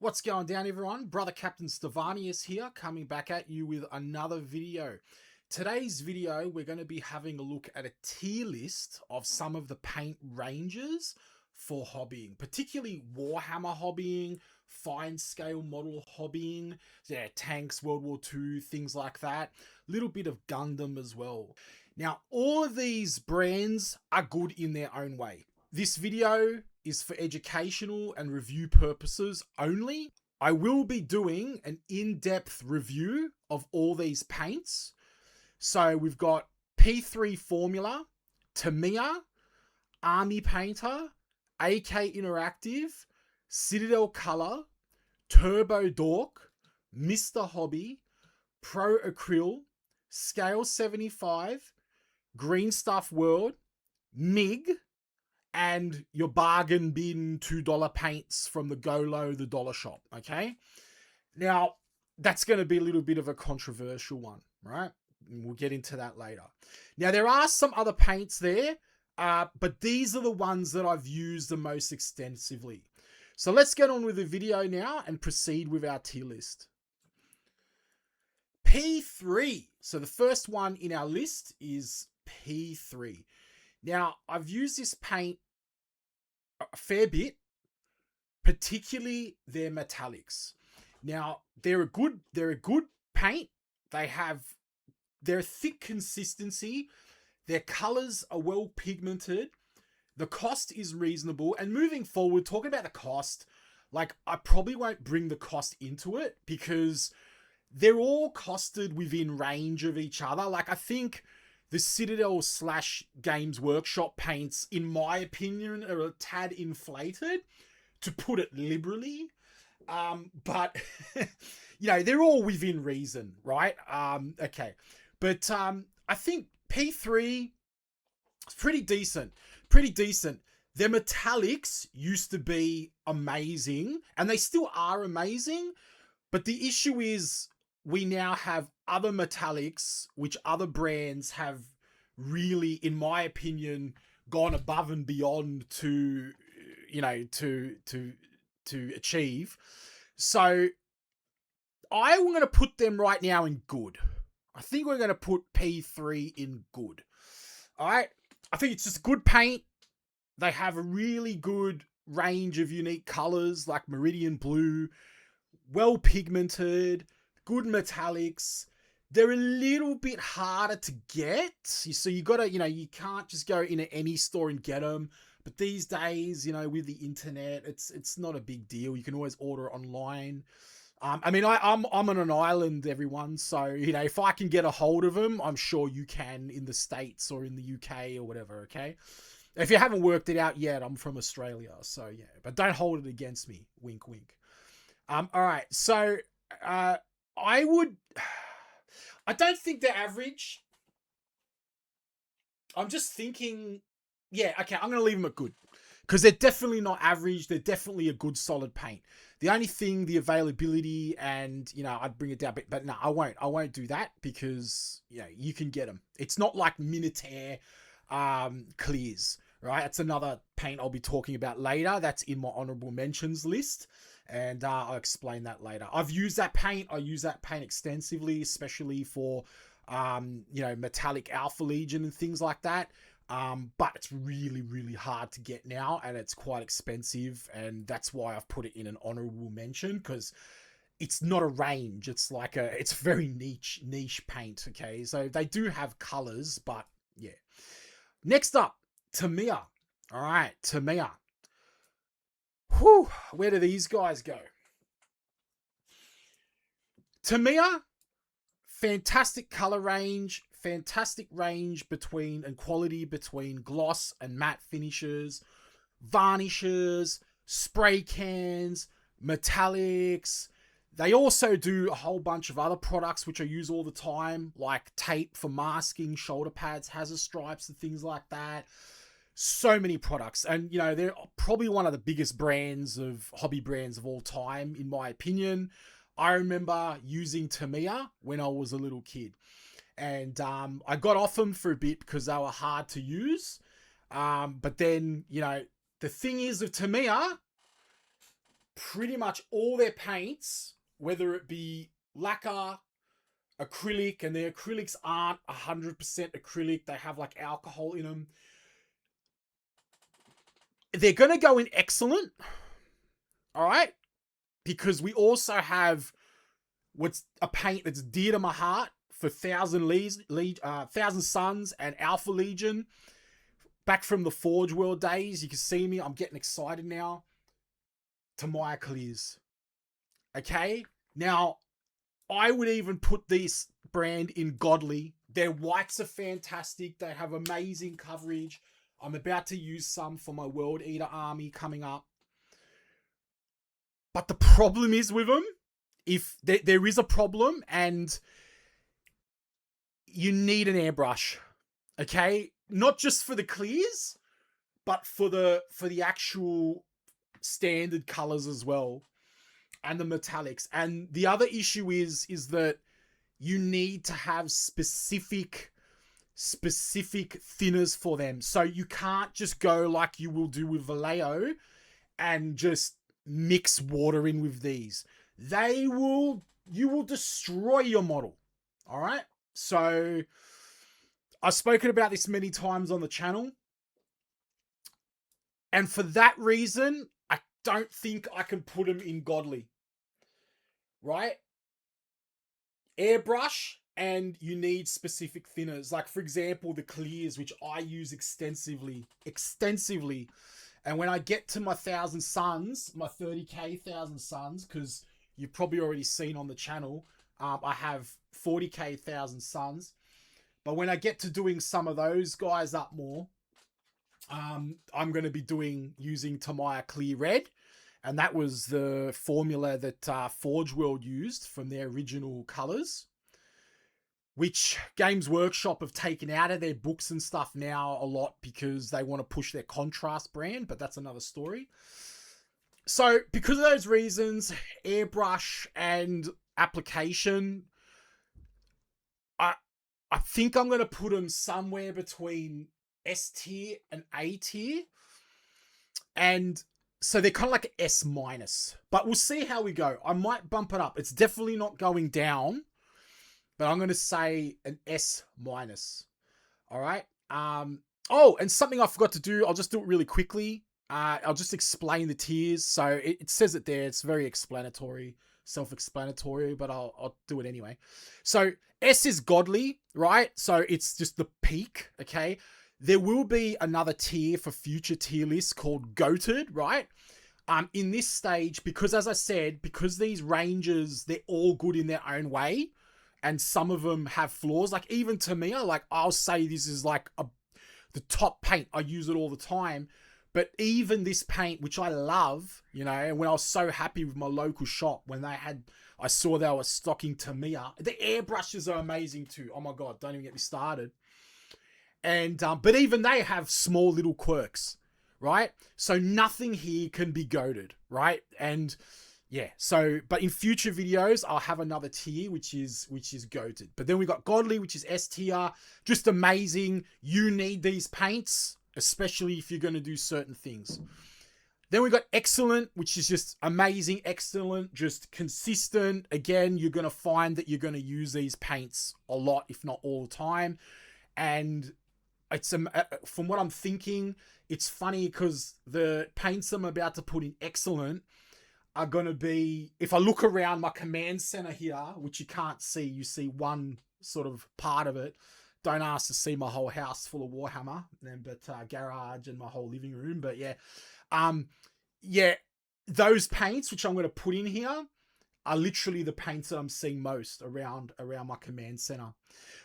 What's going down, everyone? Brother Captain Stevanius here, coming back at you with another video. Today's video, we're going to be having a look at a tier list of some of the paint ranges for hobbying, particularly Warhammer hobbying, fine scale model hobbying, tanks, World War II, things like that. Little bit of Gundam as well. Now, all of these brands are good in their own way. This video is for educational and review purposes only. I will be doing an in-depth review of all these paints. So we've got P3 Formula, Tamiya, Army Painter, AK Interactive, Citadel Color, Turbo Dork, Mr. Hobby, Pro Acrylic, Scale 75, Green Stuff World, MIG, and your bargain bin $2 paints from the Go Low, the dollar shop, okay? Now, that's going to be a little bit of a controversial one, right? We'll get into that later. Now, there are some other paints there, but these are the ones that I've used the most extensively. So let's get on with the video now and proceed with our tier list. P3. So the first one in our list is P3. Now, I've used this paint a fair bit, particularly their metallics. Now, they're a good paint. They're thick consistency. Their colors are well pigmented. The cost is reasonable. And moving forward, talking about the cost, like, I probably won't bring the cost into it because they're all costed within range of each other. Like, I think the Citadel / Games Workshop paints, in my opinion, are a tad inflated, to put it liberally. But, they're all within reason, right? Okay. But I think P3 is pretty decent. Their metallics used to be amazing, and they still are amazing. But the issue is, we now have other metallics, which other brands have really, in my opinion, gone above and beyond to achieve. So I'm going to put them right now in good. I think we're going to put P3 in good. All right. I think it's just good paint. They have a really good range of unique colors like Meridian Blue, well pigmented, good metallics. They're a little bit harder to get. So you gotta, you can't just go into any store and get them. But these days, with the internet, it's not a big deal. You can always order online. I'm on an island, everyone. So, if I can get a hold of them, I'm sure you can in the States or in the UK or whatever, okay? If you haven't worked it out yet, I'm from Australia. So, yeah. But don't hold it against me. Wink, wink. All right. So, I don't think they're average. I'm just thinking, yeah, okay, I'm going to leave them at good. Because they're definitely not average. They're definitely a good, solid paint. The only thing, the availability, and, I'd bring it down. But no, I won't. I won't do that because, you can get them. It's not like Minotaur clears, right? That's another paint I'll be talking about later. That's in my honorable mentions list. And I'll explain that later. I've used that paint. I use that paint extensively, especially for, metallic Alpha Legion and things like that. But it's really, really hard to get now, and it's quite expensive. And that's why I've put it in an honorable mention, because it's not a range. It's like it's very niche paint. Okay. So they do have colors, but yeah. Next up, Tamiya. All right. Tamiya. Whew, where do these guys go? Tamiya, fantastic color range, fantastic range between and quality between gloss and matte finishes, varnishes, spray cans, metallics. They also do a whole bunch of other products which I use all the time, like tape for masking, shoulder pads, hazard stripes, and things like that. So many products, and they're probably one of the biggest hobby brands of all time, in my opinion. I remember using Tamiya when I was a little kid, and I got off them for a bit because they were hard to use. But then, the thing is with Tamiya, pretty much all their paints, whether it be lacquer, acrylic, and their acrylics aren't 100% acrylic. They have like alcohol in them. They're going to go in excellent. All right. Because we also have what's a paint that's dear to my heart for Thousand Suns and Alpha Legion. Back from the Forge World days. You can see me. I'm getting excited now. Tamiya clears. Okay. Now, I would even put this brand in godly. Their whites are fantastic. They have amazing coverage. I'm about to use some for my World Eater army coming up. But the problem is with them, if there is a problem, and you need an airbrush. Okay? Not just for the clears, but for the actual standard colors as well. And the metallics. And the other issue is that you need to have specific thinners for them. So you can't just go like you will do with Vallejo and just mix water in with these. You will destroy your model. All right. So I've spoken about this many times on the channel. And for that reason, I don't think I can put them in godly. Right? Airbrush, and you need specific thinners. Like, for example, the clears, which I use extensively. And when I get to my 1,000 Suns, my 30k 1,000 Suns, because you've probably already seen on the channel, I have 40k 1,000 Suns. But when I get to doing some of those guys up more, I'm going to be using Tamiya Clear Red. And that was the formula that Forge World used from their original colors, which Games Workshop have taken out of their books and stuff now a lot because they want to push their contrast brand, but that's another story. So because of those reasons, airbrush and application, I think I'm going to put them somewhere between S tier and A tier. And so they're kind of like S minus, but we'll see how we go. I might bump it up. It's definitely not going down, but I'm going to say an S minus. All right. Oh, and something I forgot to do. I'll just do it really quickly. I'll just explain the tiers. So it says it there. It's very explanatory, self-explanatory, but I'll do it anyway. So S is godly, right? So it's just the peak. Okay. There will be another tier for future tier lists called goated, right? In this stage, because as I said, because these ranges, they're all good in their own way, and some of them have flaws. Like even Tamiya, like I'll say this is like the top paint. I use it all the time. But even this paint, which I love, you know, and when I was so happy with my local shop, when I saw they were stocking Tamiya. The airbrushes are amazing too. Oh my God, don't even get me started. And but even they have small little quirks, right? So nothing here can be goated, right? And yeah, so but in future videos I'll have another tier which is goated. But then we got godly, which is S tier, just amazing. You need these paints, especially if you're going to do certain things. Then we got excellent, which is just amazing, excellent, just consistent. Again, you're going to find that you're going to use these paints a lot, if not all the time. And it's from what I'm thinking, it's funny because the paints I'm about to put in excellent are going to be, if I look around my command center here, which you can't see, you see one sort of part of it. Don't ask to see my whole house full of Warhammer, but garage and my whole living room. But yeah, yeah, those paints which I'm going to put in here are literally the paints that I'm seeing most around my command center.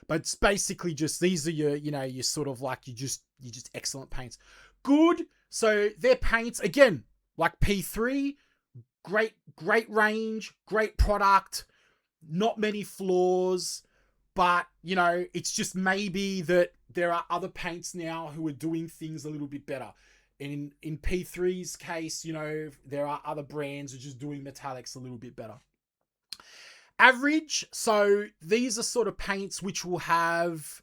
But it's basically just, these are your, you know, your sort of like, you just excellent paints. Good. So they're paints, again, like P3, great range, great product, not many flaws, but, you know, it's just maybe that there are other paints now who are doing things a little bit better. In P3's case, you know, there are other brands who are just doing metallics a little bit better. Average, so these are sort of paints which will have,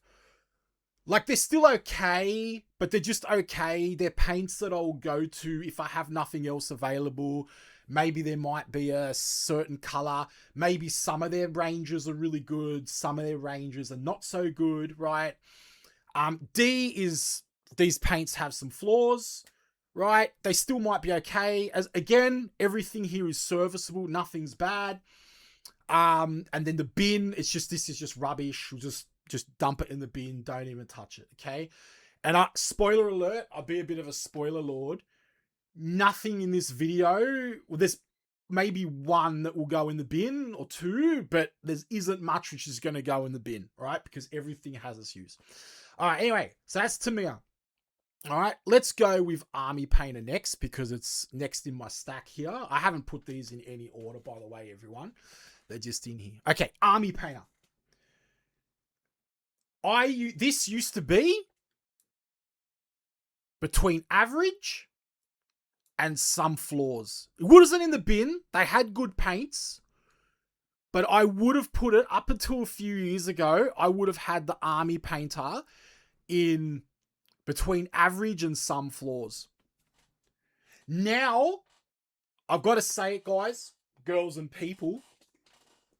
like, they're still okay, but they're just okay. They're paints that I'll go to if I have nothing else available. Maybe there might be a certain color. Maybe some of their ranges are really good. Some of their ranges are not so good, right? D is these paints have some flaws, right? They still might be okay. As again, everything here is serviceable. Nothing's bad. And then the bin, it's just, this is just rubbish. We'll just dump it in the bin. Don't even touch it, okay? And spoiler alert, I'll be a bit of a spoiler lord. Nothing in this video, well, there's maybe one that will go in the bin or two, but there isn't much which is going to go in the bin, right? Because everything has its use. All right, anyway, so that's Tamiya. All right, let's go with Army Painter next because it's next in my stack here. I haven't put these in any order, by the way, everyone. They're just in here. Okay, Army Painter. This used to be between average and some flaws. It wasn't in the bin. They had good paints. But I would have put it, up until a few years ago, I would have had the Army Painter in between average and some flaws. Now, I've got to say it, guys, girls and people,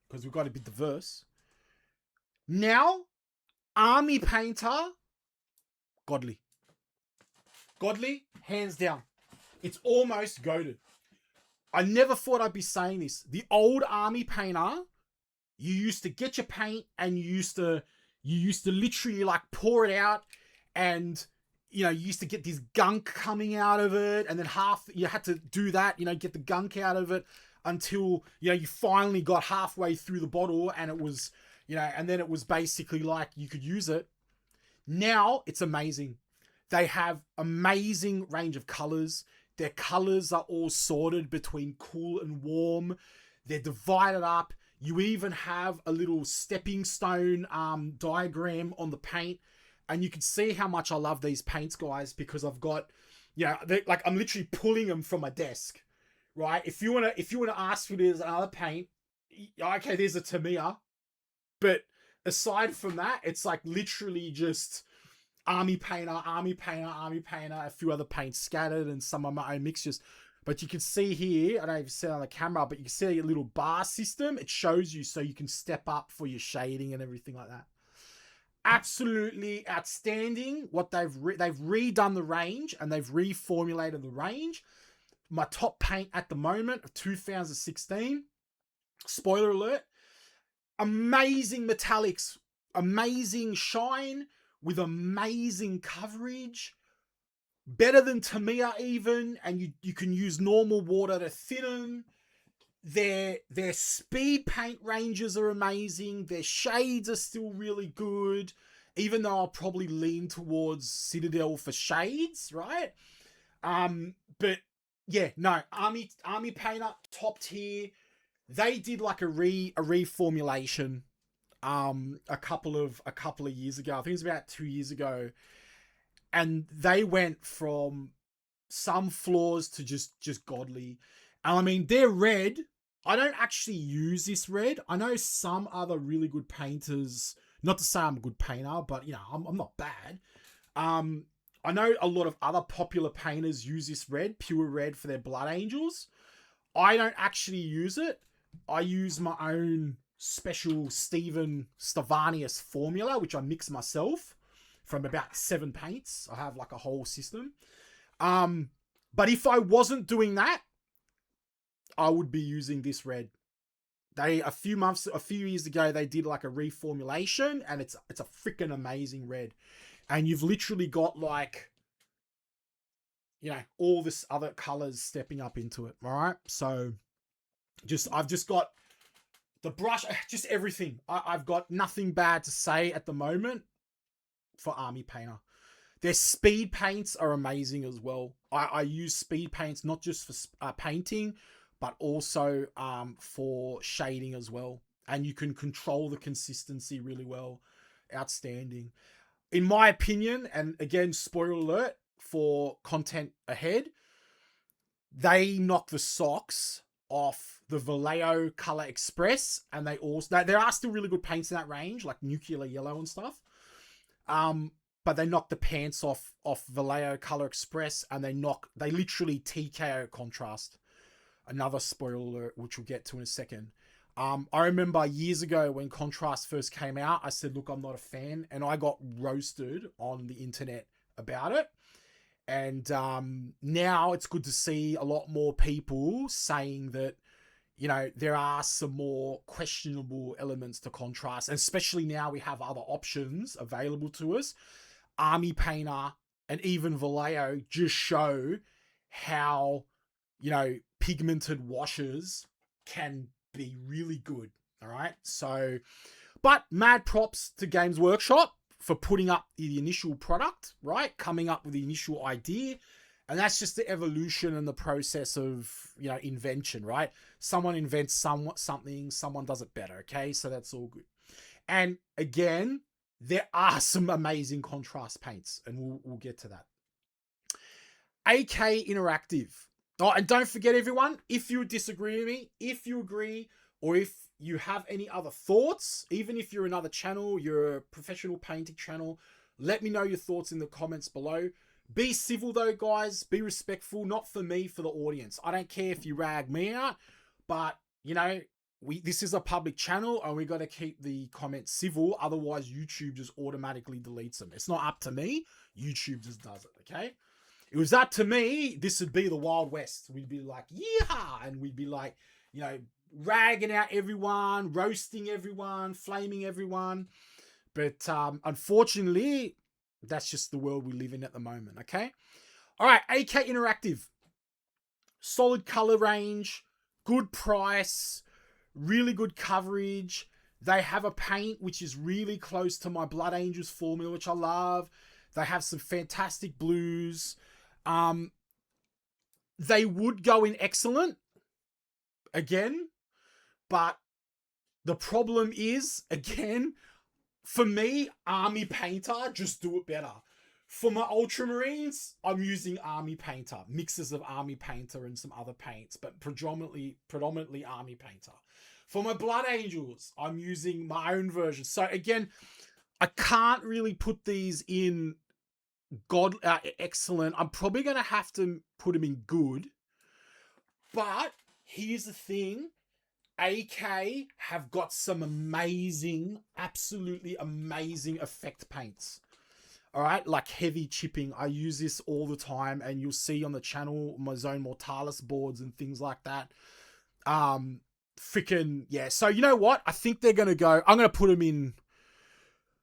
because we've got to be diverse. Now, Army Painter, godly. Godly, hands down. It's almost goated. I never thought I'd be saying this. The old Army Painter, you used to get your paint and you used to literally like pour it out, and you know, you used to get this gunk coming out of it, and then you had to do that, you know, get the gunk out of it until, you know, you finally got halfway through the bottle and it was, you know, and then it was basically like you could use it. Now it's amazing. They have amazing range of colors. Their colors are all sorted between cool and warm. They're divided up. You even have a little stepping stone diagram on the paint. And you can see how much I love these paints, guys, because I've got, yeah, like I'm literally pulling them from my desk, right? If you wanna ask me, there's another paint, okay, there's a Tamiya, but aside from that, it's like literally just Army Painter, Army Painter, Army Painter, a few other paints scattered, and some of my own mixtures. But you can see here, I don't even see it on the camera, but you can see a little bar system. It shows you so you can step up for your shading and everything like that. Absolutely outstanding. What they've redone the range and they've reformulated the range. My top paint at the moment of 2016. Spoiler alert. Amazing metallics. Amazing shine with amazing coverage. Better than Tamiya even. And you can use normal water to thin them. Their speed paint ranges are amazing. Their shades are still really good, even though I'll probably lean towards Citadel for shades, right? But yeah, no, Army Painter, top tier. They did like a reformulation a couple of years ago. I think it was about 2 years ago, and they went from some flaws to just godly. And I mean, their red, I don't actually use this red. I know some other really good painters, not to say I'm a good painter, but you know, I'm not bad. I know a lot of other popular painters use this red, pure red, for their Blood Angels. I don't actually use it. I use my own special Stephen Stevanius formula, which I mix myself from about 7 paints. I have like a whole system. But if I wasn't doing that, I would be using this red. A few years ago, they did like a reformulation, and it's a freaking amazing red. And you've literally got like, you know, all this other colors stepping up into it. All right. So I've just got the brush, just everything. I've got nothing bad to say at the moment for Army Painter. Their speed paints are amazing as well. I use speed paints not just for painting, but also for shading as well. And you can control the consistency really well. Outstanding. In my opinion, and again, spoiler alert for content ahead, they knock the socks off the Vallejo Color Express. And there are still really good paints in that range, like Nuclear Yellow and stuff. But they knock the pants off Vallejo Color Express, and they literally TKO contrast. another spoiler alert, which we'll get to in a second. I remember years ago when contrast first came out, I said, look, I'm not a fan, and I got roasted on the internet about it. And now it's good to see a lot more people saying that, you know, there are some more questionable elements to contrast, and especially now we have other options available to us. Army Painter and even Vallejo just show how, you know, pigmented washes can be really good. All right. So, but mad props to Games Workshop for putting up the initial product, right? Coming up with the initial idea. And that's just the evolution and the process of, you know, invention, right? Someone invents something, someone does it better. Okay. So that's all good. And again, there are some amazing contrast paints, and we'll get to that. AK Interactive. Oh, and don't forget, everyone, if you disagree with me, if you agree, or if you have any other thoughts, even if you're another channel, you're a professional painting channel, let me know your thoughts in the comments below. Be civil though, guys. Be respectful, not for me, for the audience. I don't care if you rag me out, but, you know, this is a public channel and we got to keep the comments civil. Otherwise, YouTube just automatically deletes them. It's not up to me. YouTube just does it, okay? It was up to me, this would be the Wild West. We'd be like, yeehaw! And we'd be like, you know, ragging out everyone, roasting everyone, flaming everyone. But unfortunately, that's just the world we live in at the moment, okay? All right, AK Interactive. Solid color range, good price, really good coverage. They have a paint which is really close to my Blood Angels formula, which I love. They have some fantastic blues. They would go in excellent again, but the problem is, again, for me, Army Painter, just do it better. For my Ultramarines, I'm using Army Painter, mixes of Army Painter and some other paints, but predominantly Army Painter. For my Blood Angels, I'm using my own version. So again, I can't really put these in excellent. I'm probably going to have to put them in good. But here's the thing. AK have got some amazing, absolutely amazing effect paints. All right, like heavy chipping. I use this all the time, and you'll see on the channel my Zone Mortalis boards and things like that. Freaking, yeah. So you know what? I think they're going to go, I'm going to put them in,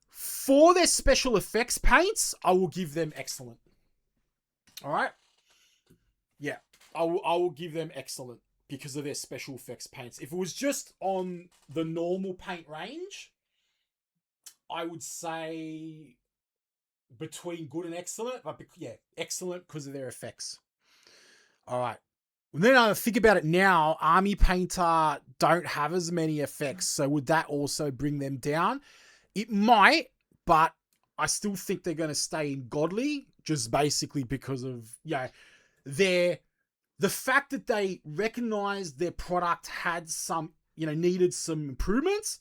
for their special effects paints, I will give them excellent. All right. Yeah, I will give them excellent because of their special effects paints. If it was just on the normal paint range, I would say between good and excellent. But yeah, excellent because of their effects. All right. And then I think about it now, Army Painter don't have as many effects. So would that also bring them down? It might, but I still think they're going to stay in godly, just basically because of, yeah, the fact that they recognized their product had some, you know, needed some improvements,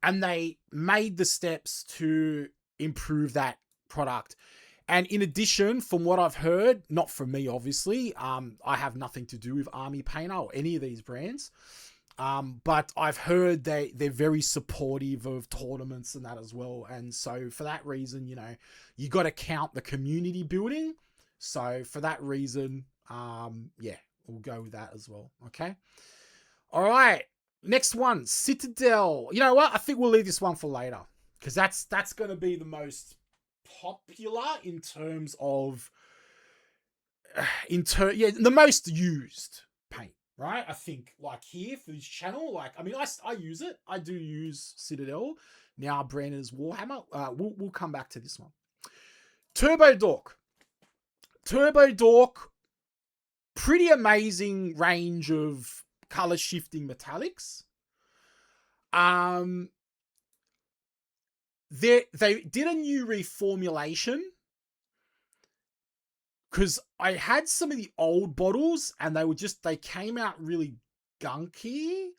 and they made the steps to improve that product. And in addition, from what I've heard, not from me, obviously, I have nothing to do with Army Painter or any of these brands. But I've heard they're very supportive of tournaments and that as well. And so for that reason, you know, you got to count the community building. So for that reason, yeah, we'll go with that as well. Okay. All right. Next one, Citadel. You know what? I think we'll leave this one for later because that's going to be the most popular in terms of, the most used paint. Right, I think like here for this channel, like I mean, I use it. I do use Citadel now, branded as Warhammer. We'll come back to this one. Turbo Dork, pretty amazing range of color shifting metallics. They did a new reformulation. Because I had some of the old bottles and they came out really gunky.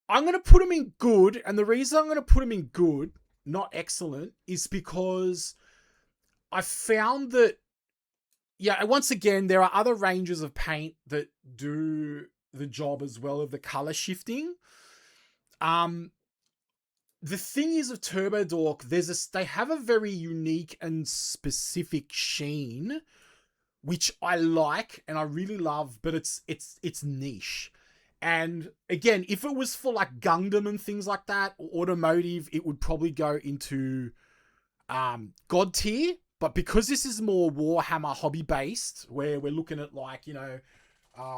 I'm going to put them in good. And the reason I'm going to put them in good, not excellent, is because I found that yeah, once again, there are other ranges of paint that do the job as well of the color shifting. The thing is with Turbo Dork, they have a very unique and specific sheen, which I like and I really love, but it's niche. And again, if it was for like Gundam and things like that, or automotive, it would probably go into God tier. But because this is more Warhammer hobby based, where we're looking at like, you know,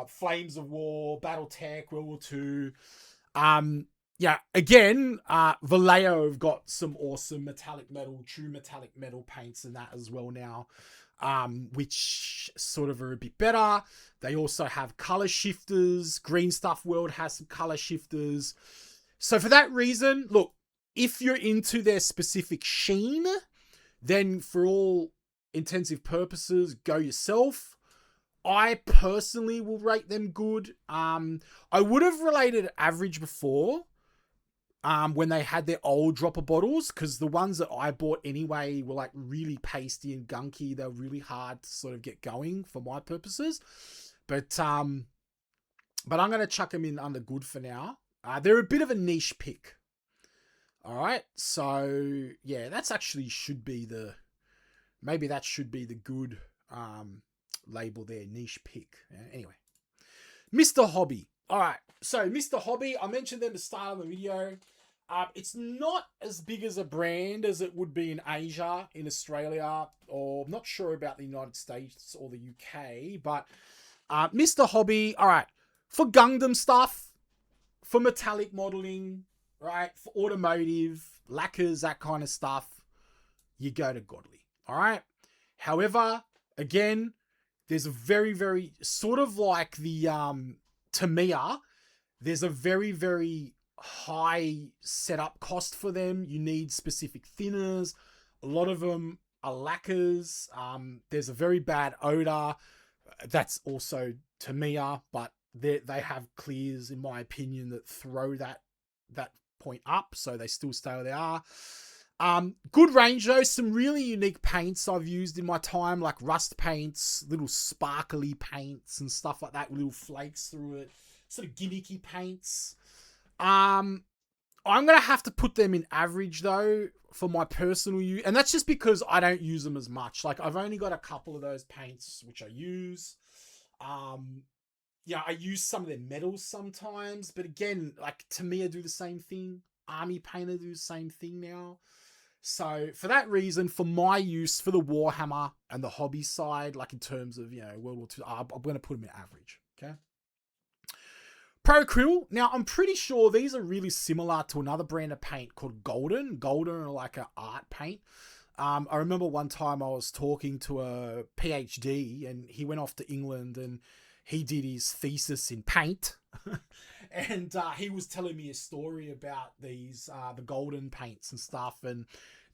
Flames of War, Battletech, World War II. Yeah, again, Vallejo have got some awesome true metallic metal paints and that as well now, which sort of are a bit better. They also have color shifters. Green Stuff World has some color shifters. So for that reason, look, if you're into their specific sheen, then for all intensive purposes, go yourself. I personally will rate them good. I would have rated average before, when they had their old dropper bottles, because the ones that I bought anyway were like really pasty and gunky. They're really hard to sort of get going for my purposes. But I'm going to chuck them in under good for now. They're a bit of a niche pick. All right. So yeah, that's actually maybe that should be the good, label there, niche pick. Anyway, Mr. Hobby. All right, so Mr. Hobby, I mentioned them at the start of the video. It's not as big as a brand as it would be in Asia, in Australia, or I'm not sure about the United States or the UK, but Mr. Hobby, all right, for Gundam stuff, for metallic modeling, right, for automotive, lacquers, that kind of stuff, you go to Godly, all right? However, again, there's a very, very, sort of like the Tamiya, there's a very, very high setup cost for them. You need specific thinners. A lot of them are lacquers. There's a very bad odor. That's also Tamiya, but they have clears, in my opinion, that throw that point up, so they still stay where they are. Good range though. Some really unique paints I've used in my time, like rust paints, little sparkly paints and stuff like that, with little flakes through it, sort of gimmicky paints. I'm gonna have to put them in average though for my personal use, and that's just because I don't use them as much. Like, I've only got a couple of those paints which I use. Yeah, I use some of their metals sometimes, but again, like Tamiya do the same thing. Army Painter do the same thing now. So for that reason, for my use, for the Warhammer and the hobby side, like in terms of, you know, World War II, I'm going to put them in average. Okay. Proac. Now, I'm pretty sure these are really similar to another brand of paint called Golden. Golden are like an art paint. I remember one time I was talking to a PhD and he went off to England and he did his thesis in paint. And he was telling me a story about these, the golden paints and stuff, and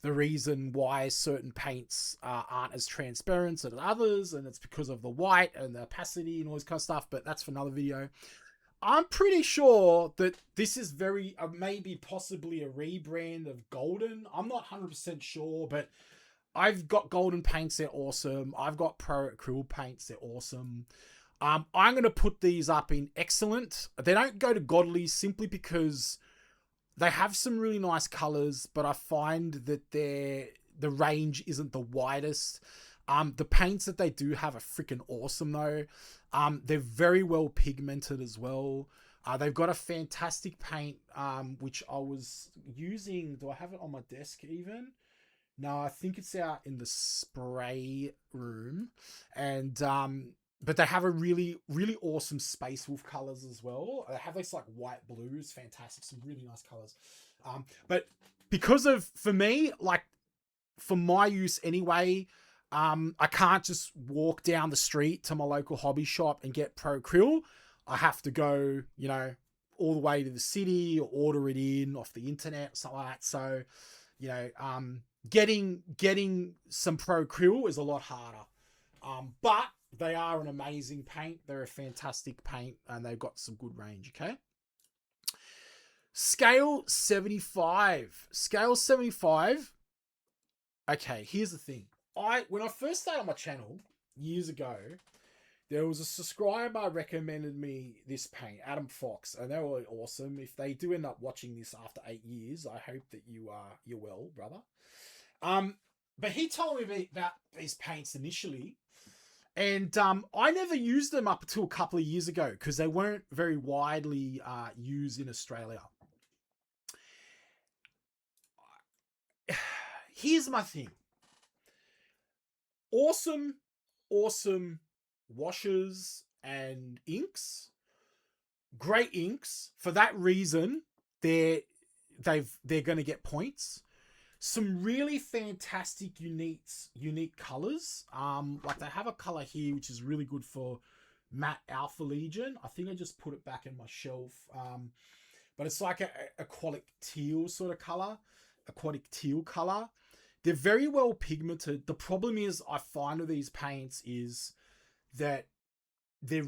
the reason why certain paints aren't as transparent as others, and it's because of the white and the opacity and all this kind of stuff, but that's for another video. I'm pretty sure that this is maybe possibly a rebrand of Golden. I'm not 100% sure, but I've got Golden paints, they're awesome. I've got Proac paints, they're awesome. I'm going to put these up in excellent. They don't go to Godly simply because they have some really nice colors, but I find that the range isn't the widest. The paints that they do have are freaking awesome though. They're very well pigmented as well. They've got a fantastic paint, which I was using. Do I have it on my desk even? No, I think it's out in the spray room. And, but they have a really, really awesome Space Wolf colors as well. They have this like white blues, fantastic, some really nice colors. But because of, for me, like for my use anyway, I can't just walk down the street to my local hobby shop and get Proac. I have to go, you know, all the way to the city or order it in off the internet, something like that. So, you know, getting some Proac is a lot harder. But they are an amazing paint. They're a fantastic paint and they've got some good range, okay? Scale 75. Scale 75. Okay, here's the thing. When I first started on my channel, years ago, there was a subscriber recommended me this paint, Adam Fox, and they were awesome. If they do end up watching this after 8 years, I hope that you're well, brother. But he told me about these paints initially, and I never used them up until a couple of years ago because they weren't very widely used in Australia. Here's my thing. Awesome washes and inks. Great inks. For that reason, they're going to get points. Some really fantastic unique colors. Like they have a color here which is really good for matte Alpha Legion. I think I just put it back in my shelf. But it's like a aquatic teal sort of color. Aquatic teal color. They're very well pigmented. The problem is I find with these paints is that they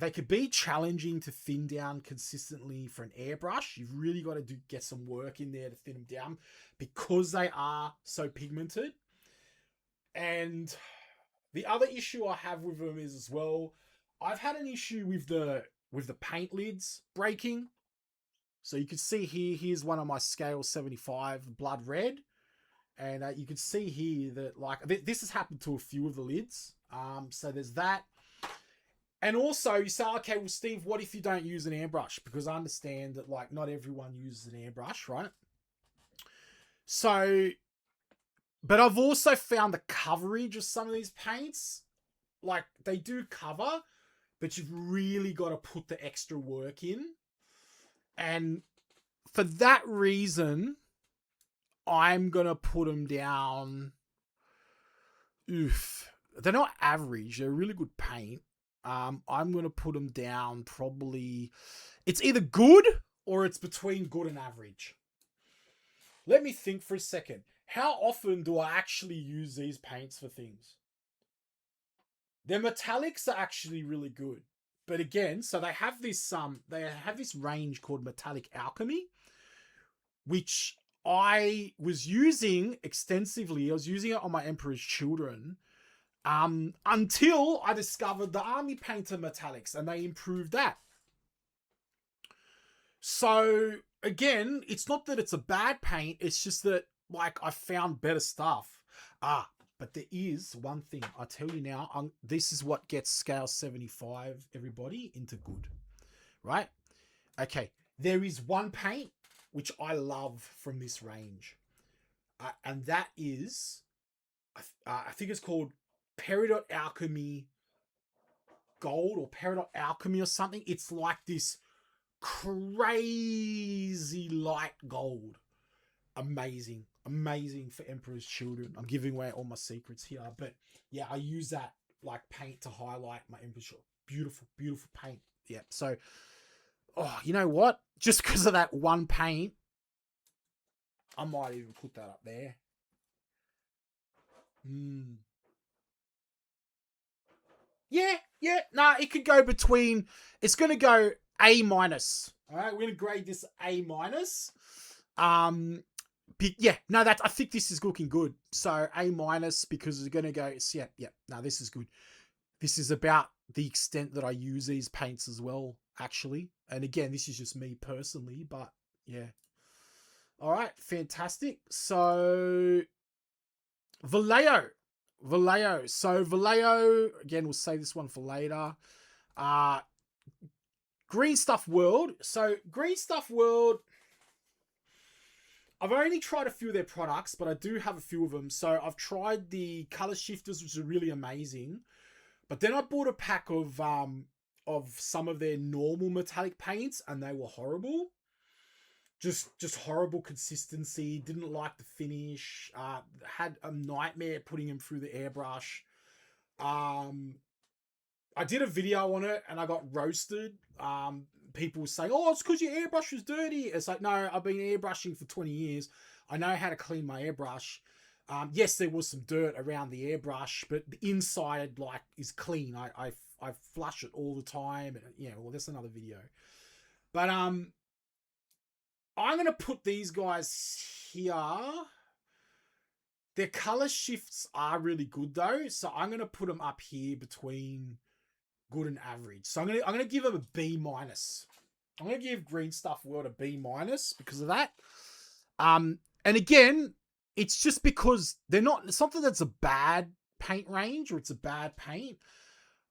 could be challenging to thin down consistently for an airbrush. You've really got to get some work in there to thin them down because they are so pigmented. And the other issue I have with them is as well, I've had an issue with the paint lids breaking. So you can see here's one of my scale 75 blood red. And you can see here that like this has happened to a few of the lids. So there's that. And also you say, okay, well, Steve, what if you don't use an airbrush? Because I understand that like not everyone uses an airbrush, right? So, but I've also found the coverage of some of these paints, like they do cover, but you've really got to put the extra work in. And for that reason, I'm going to put them down. Oof. They're not average. They're really good paint. I'm going to put them down probably. It's either good or it's between good and average. Let me think for a second. How often do I actually use these paints for things? Their metallics are actually really good. But again, so they have this range called Metallic Alchemy, which I was using extensively. I was using it on my Emperor's Children until I discovered the Army Painter Metallics, and they improved that. So again, it's not that it's a bad paint. It's just that like I found better stuff. But there is one thing I tell you now. This is what gets scale 75 everybody into good, right? Okay, there is one paint which I love from this range, and that is, I think it's called Peridot Alchemy Gold or Peridot Alchemy or something. It's like this crazy light gold. Amazing for Emperor's Children. I'm giving away all my secrets here, but yeah, I use that like paint to highlight my Emperor's Children. Beautiful paint. Yeah. So, you know what? Just because of that one paint, I might even put that up there. Yeah. Nah, it could go between. It's going to go A-. All right, we're going to grade this A-. Yeah, no, I think this is looking good. So A- because it's going to go. Yeah. No, this is good. This is about the extent that I use these paints as well, actually. And again, this is just me personally, but yeah. All right, fantastic. So Vallejo. So Vallejo, again, we'll save this one for later. Green Stuff World. So Green Stuff World, I've only tried a few of their products, but I do have a few of them. So I've tried the color shifters, which are really amazing. But then I bought a pack of some of their normal metallic paints, and they were horrible. Just horrible consistency. Didn't like the finish. Had a nightmare putting them through the airbrush. I did a video on it and I got roasted. People saying, "Oh, it's because your airbrush was dirty." It's like, no, I've been airbrushing for 20 years. I know how to clean my airbrush. Yes, there was some dirt around the airbrush, but the inside like is clean. I flush it all the time, and yeah, well, that's another video. But I'm gonna put these guys here. Their color shifts are really good though, so I'm gonna put them up here between good and average. So I'm gonna give them a B minus. I'm gonna give Green Stuff World a B minus because of that. And again, it's just because they're not. It's not that it's a bad paint range or it's a bad paint.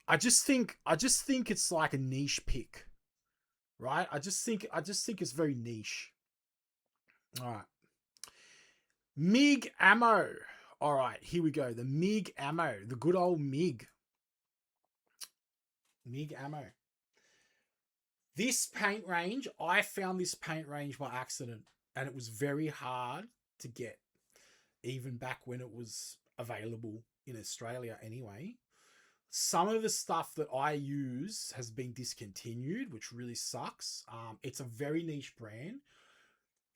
I just think it's like a niche pick, right? I just think it's very niche. All right. MiG ammo. All right, here we go. The MiG ammo, the good old MiG. MiG ammo. This paint range, I found this paint range by accident, and it was very hard to get, even back when it was available in Australia anyway. Some of the stuff that I use has been discontinued, which really sucks. It's a very niche brand.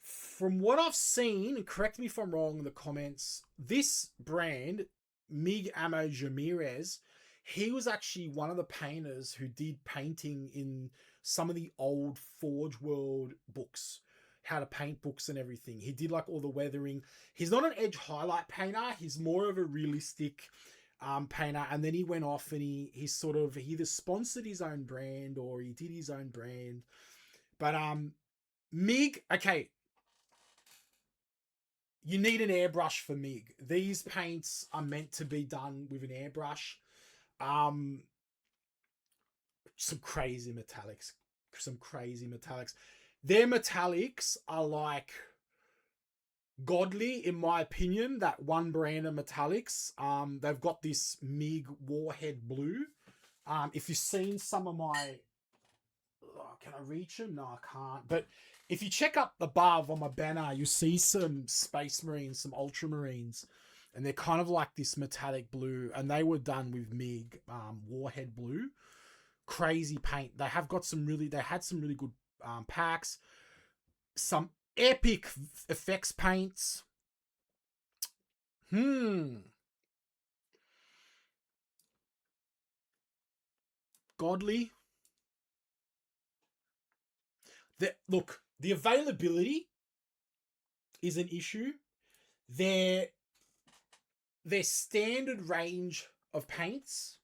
From what I've seen, and correct me if I'm wrong in the comments, this brand, MiG Ammo Jamirez, he was actually one of the painters who did painting in some of the old Forge World books, how to paint books and everything. He did like all the weathering. He's not an edge highlight painter. He's more of a realistic painter. And then he went off and he either sponsored his own brand or he did his own brand. But MiG, okay. You need an airbrush for MiG. These paints are meant to be done with an airbrush. Some crazy metallics. Their metallics are like godly, in my opinion. That one brand of metallics. They've got this MiG Warhead Blue. If you've seen some of my... Oh, can I reach them? No, I can't. But if you check up above on my banner, you see some Space Marines, some Ultramarines. And they're kind of like this metallic blue. And they were done with MiG Warhead Blue. Crazy paint. They had some really good packs. Some epic effects paints. Godly. Look, the availability is an issue. Their standard range of paints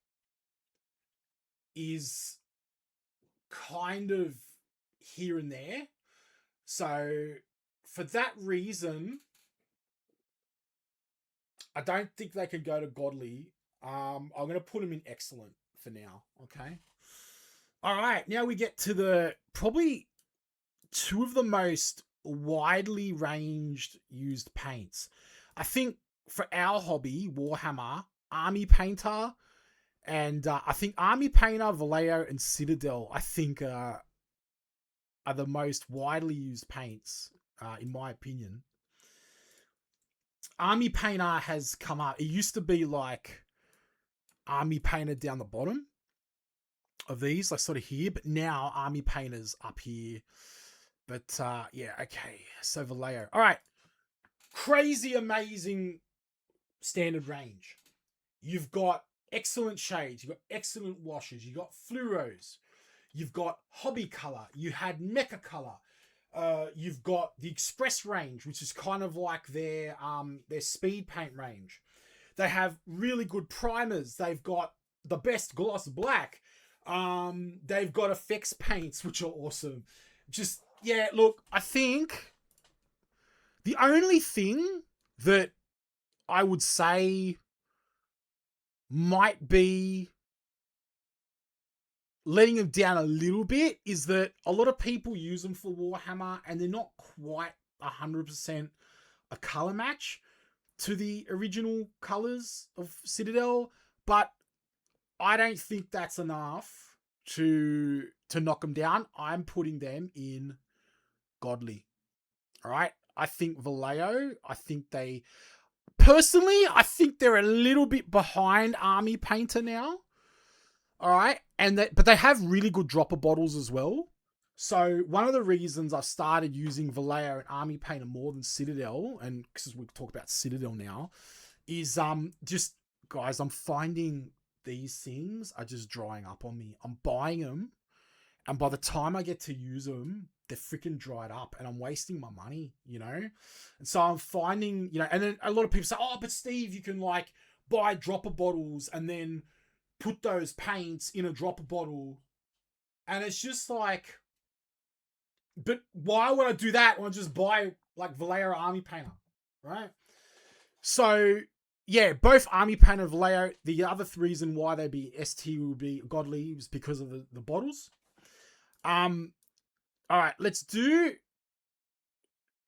is kind of here and there. So for that reason, I don't think they could go to godly. I'm going to put them in excellent for now. Okay. All right. Now we get to the probably two of the most widely ranged used paints. I think for our hobby, Warhammer, Army Painter, and I think Army Painter, Vallejo, and Citadel, I think are the most widely used paints, in my opinion. Army Painter has come up. It used to be like Army Painter down the bottom of these, like sort of here, but now Army Painter's up here. But yeah, okay. So Vallejo. All right. Crazy, amazing standard range. You've got excellent shades. You've got excellent washes. You've got fluoros. You've got hobby color. You had mecha color. You've got the express range, which is kind of like their speed paint range. They have really good primers. They've got the best gloss black. They've got effects paints, which are awesome. Just, yeah, look, I think the only thing that I would say might be letting them down a little bit is that a lot of people use them for Warhammer and they're not quite 100% a color match to the original colors of Citadel, but I don't think that's enough to knock them down. I'm putting them in godly. All right. I think Vallejo, I think they're a little bit behind Army Painter now. All right. But they have really good dropper bottles as well. So one of the reasons I've started using Vallejo and Army Painter more than Citadel, and because we talk about Citadel now, is just, guys, I'm finding these things are just drying up on me. I'm buying them, and by the time I get to use them, they're freaking dried up and I'm wasting my money, you know? And so I'm finding, you know, and then a lot of people say, oh, but Steve, you can like buy dropper bottles and then put those paints in a dropper bottle. And it's just like, but why would I do that when I just buy like Vallejo Army Painter, right? So yeah, both Army Painter and Vallejo, the other reason why they'd be ST would be Godly is because of the bottles. All right, let's do,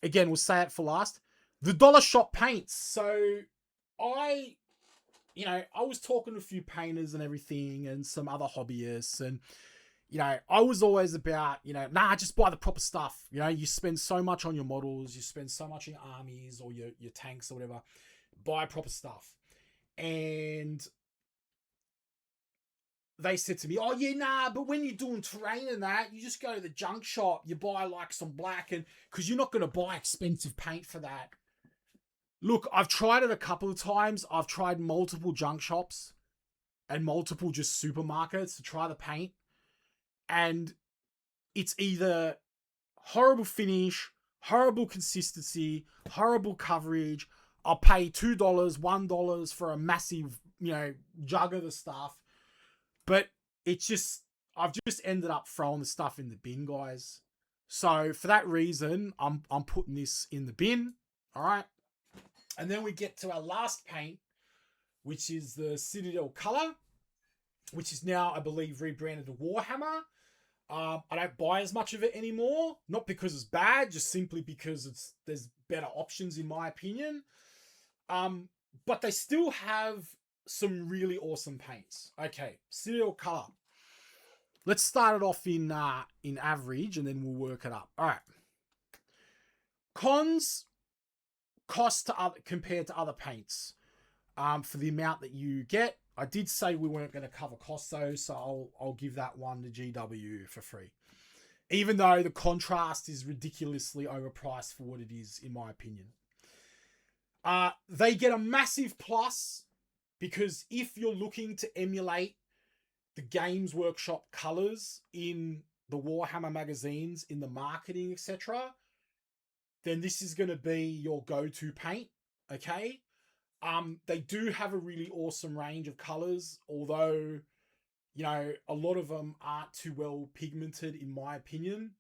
again, we'll say it for last, the dollar shop paints. So I was talking to a few painters and everything and some other hobbyists, and, you know, I was always about, you know, nah, just buy the proper stuff. You know, you spend so much on your models, you spend so much in armies or your tanks or whatever, buy proper stuff. And they said to me, oh yeah, nah, but when you're doing terrain and that, you just go to the junk shop, you buy like some black, and because you're not going to buy expensive paint for that. Look, I've tried it a couple of times. I've tried multiple junk shops and multiple just supermarkets to try the paint. And it's either horrible finish, horrible consistency, horrible coverage. I'll pay $2, $1 for a massive, you know, jug of the stuff. But it's just, I've just ended up throwing the stuff in the bin, guys. So for that reason, I'm putting this in the bin. All right. And then we get to our last paint, which is the Citadel color, which is now, I believe, rebranded to Warhammer. I don't buy as much of it anymore. Not because it's bad, just simply because there's better options in my opinion. But they still have some really awesome paints. Okay, Citadel color. Let's start it off in average, and then we'll work it up. All right. Cons, cost compared to other paints. For the amount that you get. I did say we weren't going to cover costs though, so I'll give that one to GW for free. Even though the contrast is ridiculously overpriced for what it is, in my opinion. They get a massive plus because if you're looking to emulate the Games Workshop colors in the Warhammer magazines, in the marketing, etc., then this is going to be your go-to paint, okay? They do have a really awesome range of colors, although, you know, a lot of them aren't too well pigmented, in my opinion.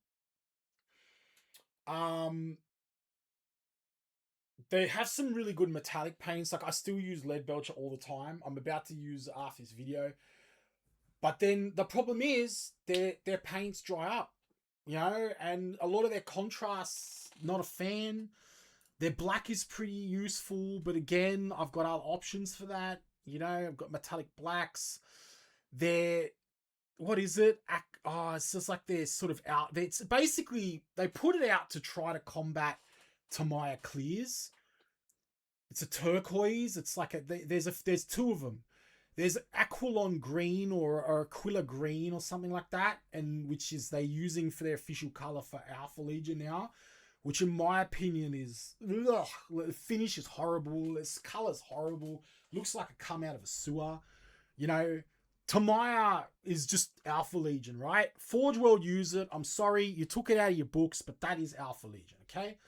They have some really good metallic paints. Like, I still use Lead Belcher all the time. I'm about to use it after this video. But then the problem is their paints dry up, you know, and a lot of their contrasts, not a fan. Their black is pretty useful, but again, I've got other options for that. You know, I've got metallic blacks. They're, what is it? It's just like they're sort of out. It's basically, they put it out to try to combat Tamiya clears. It's a turquoise. It's like there's two of them. There's Aquilon green or Aquila green or something like that, and which is they're using for their official color for Alpha Legion now. Which in my opinion is, ugh, the finish is horrible. This color's horrible. Looks like it come out of a sewer. You know, Tamiya is just Alpha Legion, right? Forge World use it. I'm sorry, you took it out of your books, but that is Alpha Legion, okay?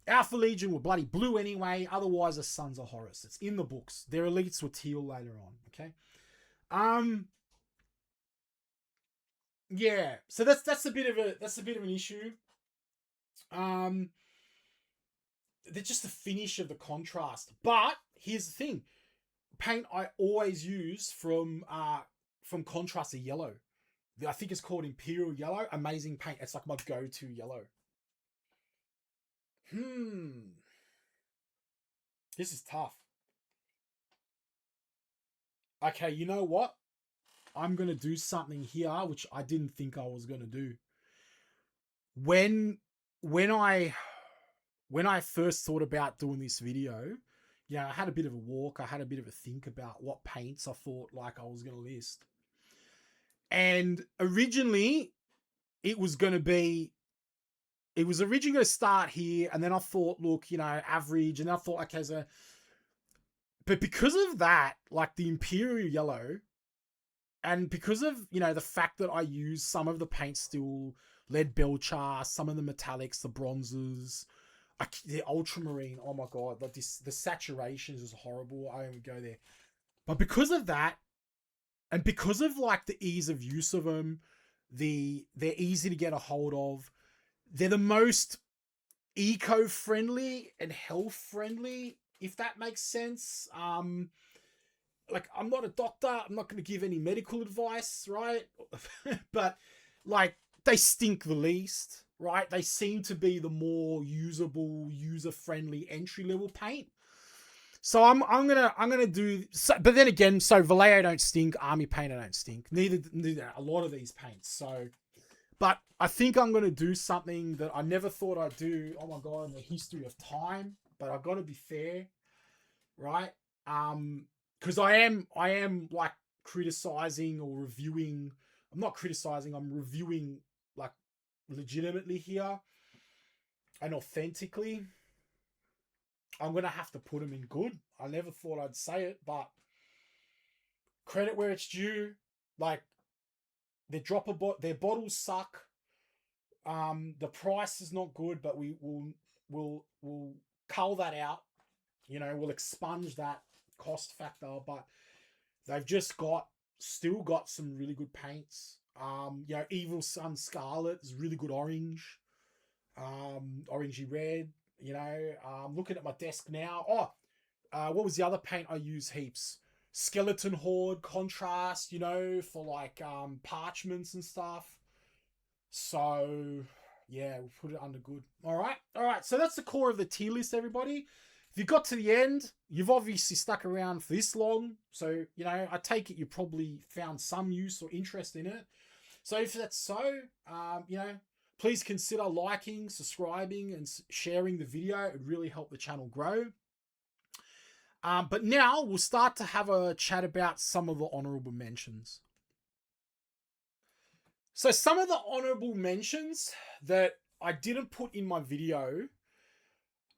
Alpha Legion were bloody blue anyway. Otherwise, the Sons of Horus. It's in the books. Their elites were teal later on, okay? Yeah. So that's a bit of an issue. They're just the finish of the contrast. But here's the thing: paint I always use from contrast are yellow. I think it's called Imperial Yellow. Amazing paint. It's like my go-to yellow. This is tough. Okay, you know what? I'm gonna do something here which I didn't think I was gonna do. When I first thought about doing this video, I had a bit of a walk. I had a bit of a think about what paints I thought like I was going to list. And originally it was originally going to start here. And then I thought, look, average. And I thought, okay, but because of that, like the Imperial Yellow, and because of, the fact that I use some of the paints still, lead belcher, some of the metallics, the bronzes, the ultramarine. Oh my God, like this, the saturations is horrible. I don't even go there. But because of that, and because of like the ease of use of them, they're easy to get a hold of. They're the most eco-friendly and health-friendly, if that makes sense. Like, I'm not a doctor. I'm not going to give any medical advice, right? But like, they stink the least, right? They seem to be the more usable, user-friendly entry-level paint. So I'm gonna do. So, but then again, so Vallejo don't stink, Army Painter don't stink. Neither a lot of these paints. So, but I think I'm gonna do something that I never thought I'd do. Oh my God, in the history of time. But I've got to be fair, right? Because I am like criticizing or reviewing. I'm not criticizing. I'm reviewing like legitimately here and authentically. I'm going to have to put them in good. I never thought I'd say it, but credit where it's due. Like, their bottles suck. The price is not good, but we'll cull that out. You know, we'll expunge that cost factor, but they've still got some really good paints. You know, Evil Sun Scarlet is really good orange. Orangey red. You know, I'm looking at my desk now. What was the other paint I use heaps? Skeleton Horde contrast, you know, for like parchments and stuff. So yeah, we'll put it under good. All right. So that's the core of the tier list, everybody. If you got to the end, you've obviously stuck around for this long. So, you know, I take it you probably found some use or interest in it. So if that's so, you know, please consider liking, subscribing, and sharing the video. It would really help the channel grow. But now we'll start to have a chat about some of the honorable mentions. So some of the honorable mentions that I didn't put in my video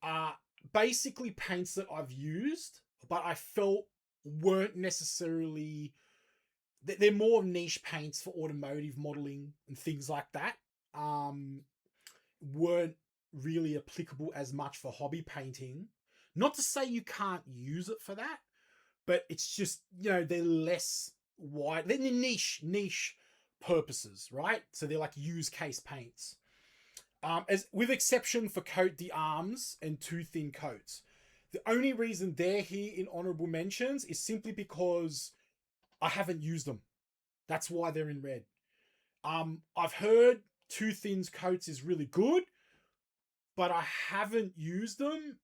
are basically paints that I've used, but I felt weren't necessarily... They're more niche paints for automotive modeling and things like that. Weren't really applicable as much for hobby painting. Not to say you can't use it for that, but it's just, you know, they're less wide. They're niche purposes, right? So they're like use case paints. As with exception for coat d'armes and two thin coats. The only reason they're here in honorable mentions is simply because I haven't used them. That's why they're in red. I've heard two thins coats is really good, but I haven't used them.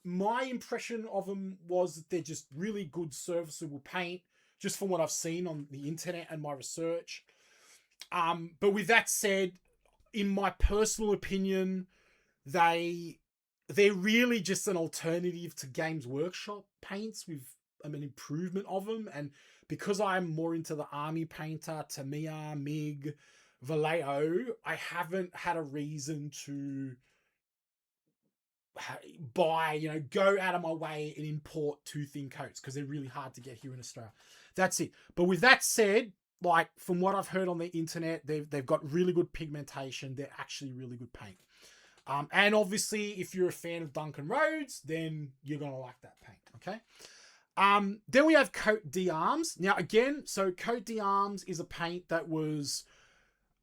My impression of them was that they're just really good serviceable paint, just from what I've seen on the internet and my research. But with that said, in my personal opinion, they're really just an alternative to Games Workshop paints with an improvement of them. And because I'm more into the Army Painter, Tamiya, MIG, Vallejo, I haven't had a reason to buy, you know, go out of my way and import two thin coats because they're really hard to get here in Australia. That's it. But with that said, like from what I've heard on the internet, they've got really good pigmentation. They're actually really good paint. And obviously, if you're a fan of Duncan Rhodes, then you're going to like that paint, okay? Then we have Coat d'Armes. Now, again, so Coat d'Armes is a paint that was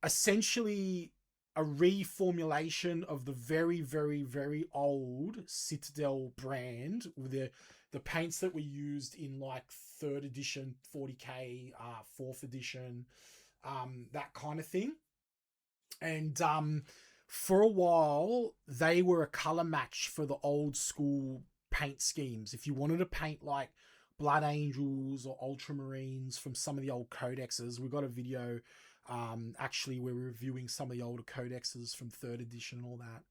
essentially a reformulation of the very, very, very old Citadel brand with the paints that were used in like 3rd edition, 40K, 4th edition, that kind of thing. And for a while, they were a color match for the old school paint schemes. If you wanted to paint like Blood Angels or Ultramarines from some of the old codexes, we've got a video actually we're reviewing some of the older codexes from 3rd edition and all that.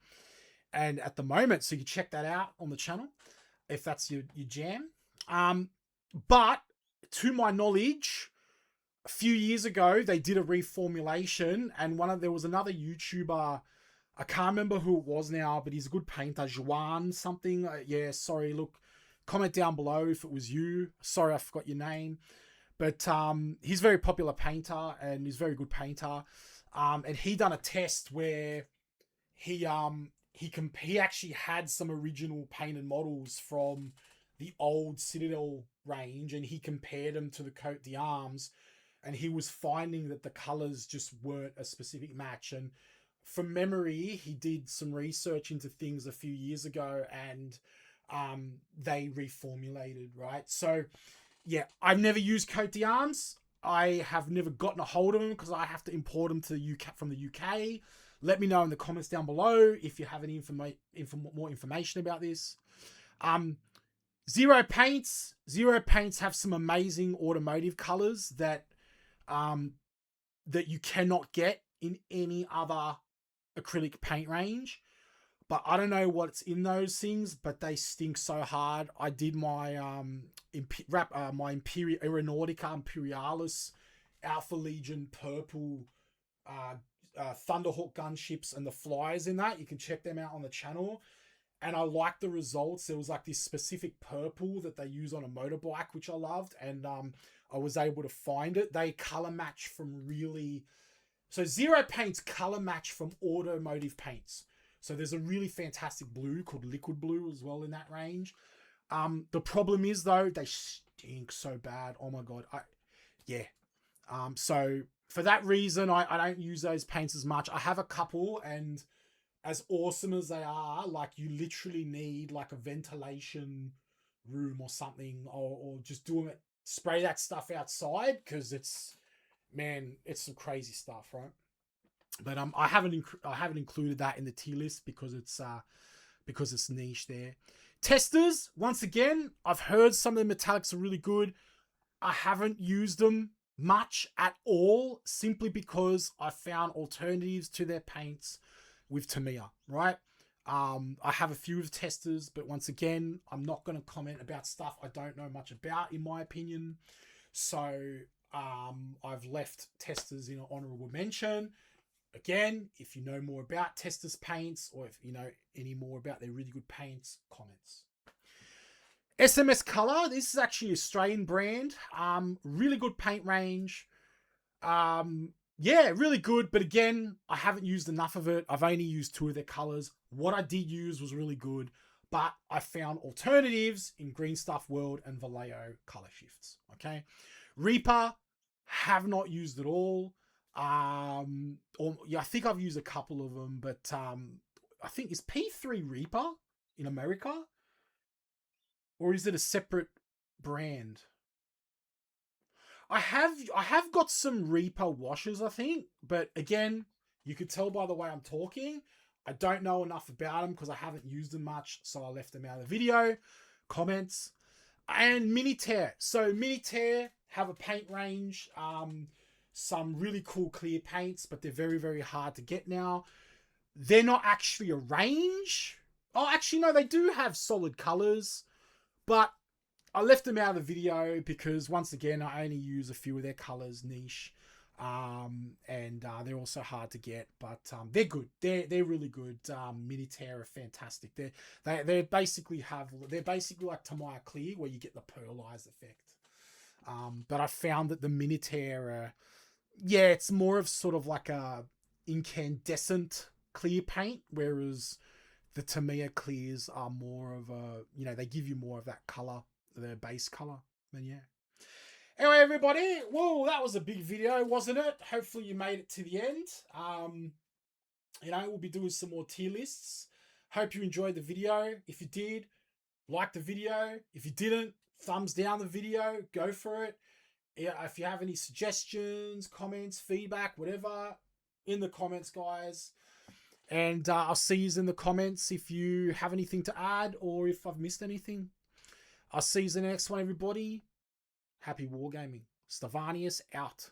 And at the moment, so you can check that out on the channel if that's your jam. But to my knowledge, a few years ago, they did a reformulation, and there was another YouTuber, I can't remember who it was now, but he's a good painter, Juan something. Yeah, sorry, look, comment down below if it was you. Sorry, I forgot your name. But he's a very popular painter, and he's a very good painter. And he done a test where he actually had some original painted models from the old Citadel range, and he compared them to the Coat d'Arms, and he was finding that the colors just weren't a specific match. And from memory, he did some research into things a few years ago, and they reformulated, right? So yeah, I've never used Coat d'Arms. I have never gotten a hold of them because I have to import them to the UK from the UK. Let me know in the comments down below if you have any more information about this. Zero Paints. Zero Paints have some amazing automotive colors that that you cannot get in any other acrylic paint range. But I don't know what's in those things, but they stink so hard. I did my my Aeronautica Imperialis Alpha Legion purple Thunderhawk gunships and the flyers in that. You can check them out on the channel. And I liked the results. There was like this specific purple that they use on a motorbike, which I loved. And I was able to find it. They color match from really... So Zero Paints color match from automotive paints. So there's a really fantastic blue called Liquid Blue as well in that range. The problem is though, they stink so bad. Oh my God. So for that reason, I don't use those paints as much. I have a couple, and as awesome as they are, like you literally need like a ventilation room or something, or just spray that stuff outside, because it's some crazy stuff, right? But I haven't included that in the tier list because it's niche there. Testers, once again, I've heard some of the metallics are really good. I haven't used them much at all, simply because I found alternatives to their paints with Tamiya, right? I have a few of testers, but once again, I'm not going to comment about stuff I don't know much about, in my opinion. So I've left testers in an honorable mention. Again, if you know more about testers paints, or if you know any more about their really good paints, comments. SMS Color, this is actually an Australian brand. Really good paint range. Yeah, really good. But again, I haven't used enough of it. I've only used 2 of their colors. What I did use was really good, but I found alternatives in Green Stuff World and Vallejo color shifts. Okay. Reaper, have not used at all. I think I've used a couple of them, but I think is P3 Reaper in America, or is it a separate brand? I have got some Reaper washes, I think, but again, you could tell by the way I'm talking, I don't know enough about them because I haven't used them much, so I left them out of the video. Comments. And Mini Tear. So Mini Tear have a paint range, some really cool clear paints, but they're very, very hard to get now. They're not actually a range. Oh, actually, no, they do have solid colors, but I left them out of the video because, once again, I only use a few of their colors, niche, and they're also hard to get, but they're good. They're really good. Mini Tear are fantastic. They basically like Tamiya Clear, where you get the pearlized effect. But I found that the Mini Tear it's more of sort of like a incandescent clear paint, whereas the Tamiya clears are more of a, they give you more of that color, the base color. Then yeah. Anyway, everybody, whoa, that was a big video, wasn't it? Hopefully you made it to the end. We'll be doing some more tier lists. Hope you enjoyed the video. If you did, like the video. If you didn't, thumbs down the video. Go for it. Yeah, if you have any suggestions, comments, feedback, whatever, in the comments, guys. And I'll see you in the comments if you have anything to add or if I've missed anything. I'll see you in the next one, everybody. Happy wargaming. Stavanius out.